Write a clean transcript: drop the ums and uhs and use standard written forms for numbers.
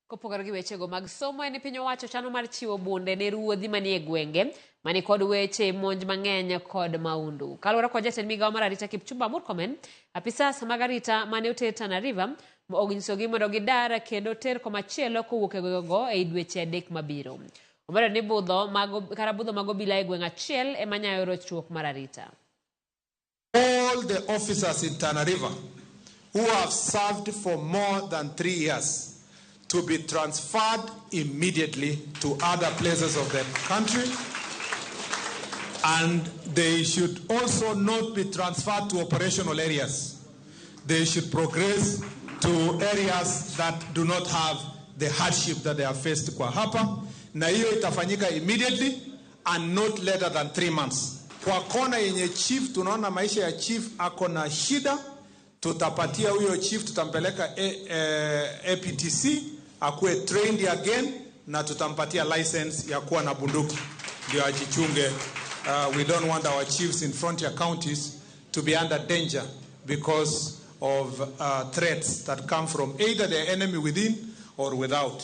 Kopogore gi wechego mag somo, en piny owacho chano mar chiwo bunde ne ruodhi manie gwenge mani kod weche monj mang'eny kod maundu. Kaluwore kod jatend migawo mar arita Kipchumba Murkomen, apisas mag arita mane oter Tana River onyisogi mondo gidar kendo ter komachielo kowuok e gwengego ei dweche 3 mabiro. Omedo ni budho mag obila e gweng' achiel ema nyayo rochruok mar arita. All the officers in Tana River who have served for more than 3 years to be transferred immediately to other places of the country, and they should also not be transferred to operational areas. They should progress to areas that do not have the hardship that they have faced kwa hapa, na hiyo itafanyika immediately and not later than 3 months. Kwa kona yenye chief tunaona maisha ya chief ako na shida, tutapatia huyo chief, tutampeleka APTC akuwe trained again, na tutampatia license ya kuwa na bunduki ndio ajichunge. We don't want our chiefs in frontier counties to be under danger because of threats that come from either the enemy within or without.